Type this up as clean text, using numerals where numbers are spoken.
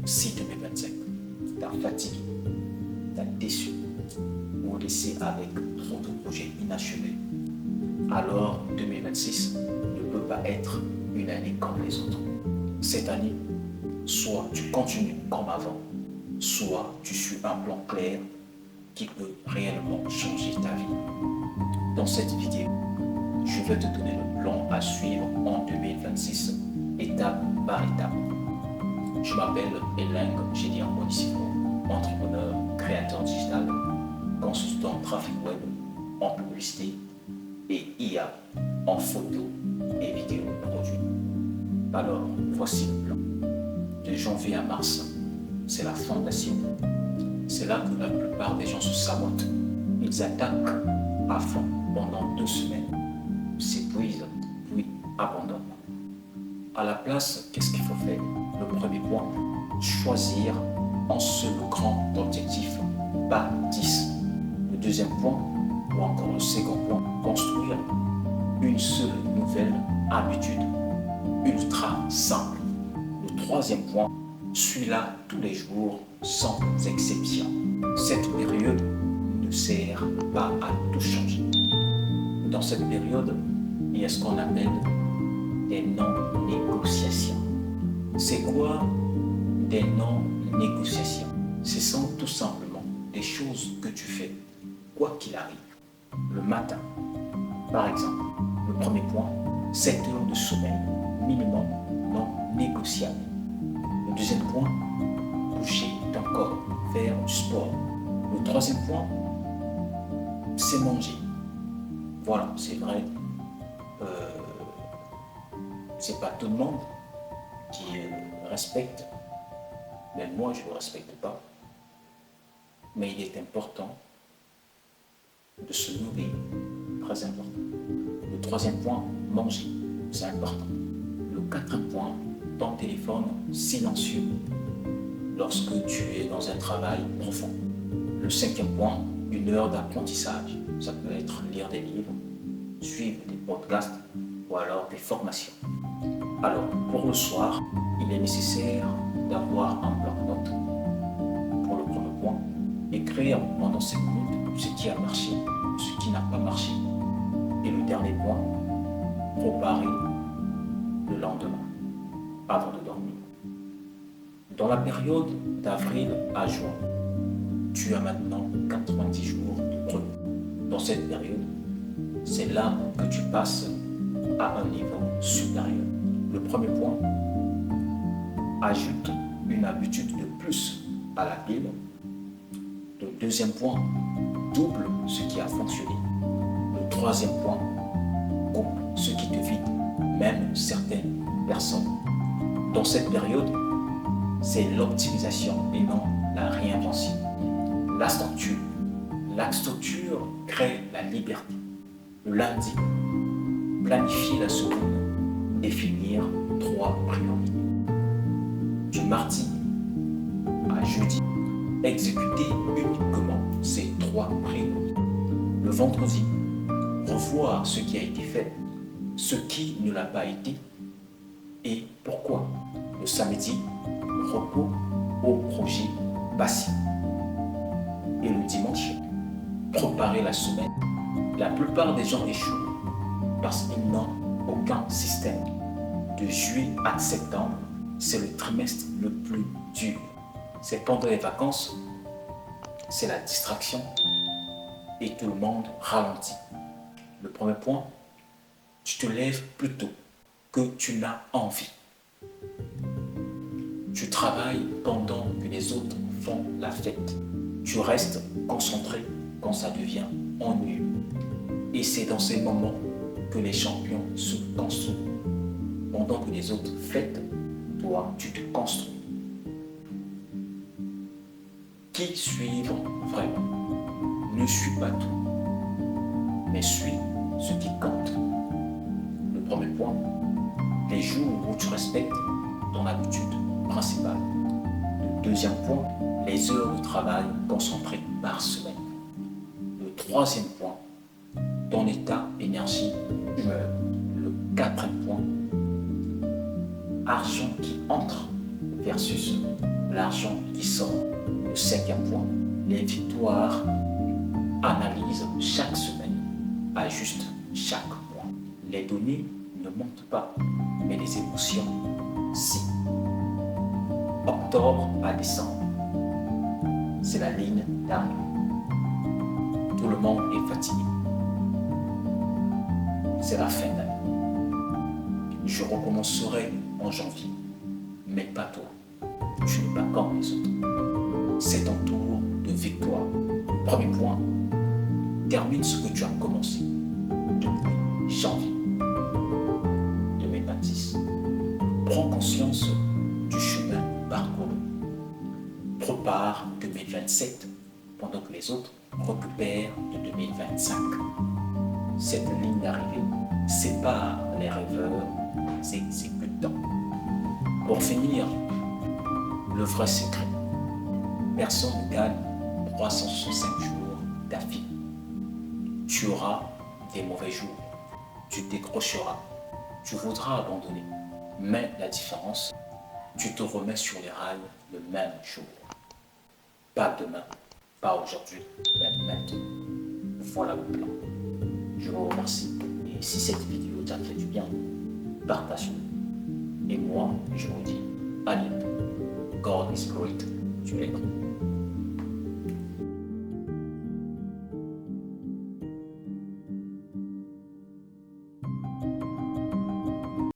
Si 2025 t'as fatigué, t'as déçu ou laissé avec trop de projets inachevés, alors 2026 ne peut pas être une année comme les autres. Cette année, soit tu continues comme avant, soit tu suis un plan clair qui peut réellement changer ta vie. Dans cette vidéo, je vais te donner le plan à suivre en 2026, étape par étape. Je m'appelle Elengue Gédéon Bonisifo, entrepreneur, créateur digital, consultant trafic web, en publicité et IA, en photo et vidéo produits. Alors, voici le plan. De janvier à mars, c'est la fin de la saison. C'est là que la plupart des gens se sabotent. Ils attaquent à fond pendant 2 semaines, s'épuisent, puis abandonnent. À la place, qu'est-ce qu'il faut faire? Le premier point, choisir un seul grand objectif, pas 10. Le deuxième point, ou encore le second point, construire une seule nouvelle habitude ultra simple. Le troisième point, suis-la tous les jours sans exception. Cette période ne sert pas à tout changer. Dans cette période, il y a ce qu'on appelle des non-négociations. C'est quoi des non-négociations? Ce sont tout simplement des choses que tu fais, quoi qu'il arrive. Le matin, par exemple, le premier point, 7 heures de sommeil, minimum non négociable. Le deuxième point, bouger ton corps, faire du sport. Le troisième point, c'est manger. Voilà, c'est vrai. C'est pas tout le monde qui respecte, même moi je ne le respecte pas, mais il est important de se nourrir, très important. Le troisième point, manger, c'est important. Le quatrième point, ton téléphone silencieux lorsque tu es dans un travail profond. Le cinquième point, 1 heure d'apprentissage. Ça peut être lire des livres, suivre des podcasts ou alors des formations. Alors, pour le soir, il est nécessaire d'avoir un bloc-notes. Pour le premier point, écrire pendant 5 minutes ce qui a marché, ce qui n'a pas marché. Et le dernier point, préparer le lendemain, avant de dormir. Dans la période d'avril à juin, tu as maintenant 90 jours de creux. Dans cette période, c'est là que tu passes à un niveau supérieur. Le premier point, ajoute une habitude de plus à la pile. Le deuxième point, double ce qui a fonctionné. Le troisième point, coupe ce qui te vide, même certaines personnes. Dans cette période, c'est l'optimisation et non la réinvention. La structure. La structure crée la liberté. Le lundi, planifier la semaine, définir 3 priorités. Du mardi à jeudi, exécuter uniquement ces 3 priorités. Le vendredi, revoir ce qui a été fait, ce qui ne l'a pas été et pourquoi. Le samedi, repos au projet passé. Et le dimanche, préparer la semaine. La plupart des gens échouent parce qu'ils n'ont aucun système. De juillet à septembre, c'est le trimestre le plus dur. C'est pendant les vacances, c'est la distraction et tout le monde ralentit. Le premier point, tu te lèves plus tôt que tu n'as envie. Tu travailles pendant que les autres font la fête. Tu restes concentré quand ça devient ennuyeux. Et c'est dans ces moments que les champions se construisent. Pendant que les autres fêtent, toi, tu te construis. Qui suivre vraiment? Ne suis pas tout, mais suis ce qui compte. Le premier point, les jours où tu respectes ton habitude principale. Le deuxième point, les heures de travail concentrées par semaine. Le troisième point, ton état, énergie, humeur. Le quatrième point, argent qui entre versus l'argent qui sort. Le cinquième point, les victoires analysent chaque semaine, ajustent chaque mois. Les données ne montent pas, mais les émotions, si. Octobre à décembre, c'est la ligne d'arrêt. Tout le monde est fatigué. C'est la fin d'année. Je recommencerai en janvier, mais pas toi. Tu n'es pas comme les autres. C'est ton tour de victoire. Premier point, termine ce que tu as commencé depuis janvier 2026. Prends conscience du chemin parcouru. Prépare 2027 pendant que les autres récupèrent de 2025. Cette ligne d'arrivée sépare les rêveurs des exécutants. Pour finir, le vrai secret, personne ne gagne 365 jours d'affilée. Tu auras des mauvais jours, tu décrocheras, tu voudras abandonner. Mais la différence, tu te remets sur les rails le même jour. Pas demain, pas aujourd'hui, mais maintenant. Voilà le plan. Je vous remercie. Et si cette vidéo t'a fait du bien, partage-le. Et moi, je vous dis à bientôt. God is great. Tu l'es.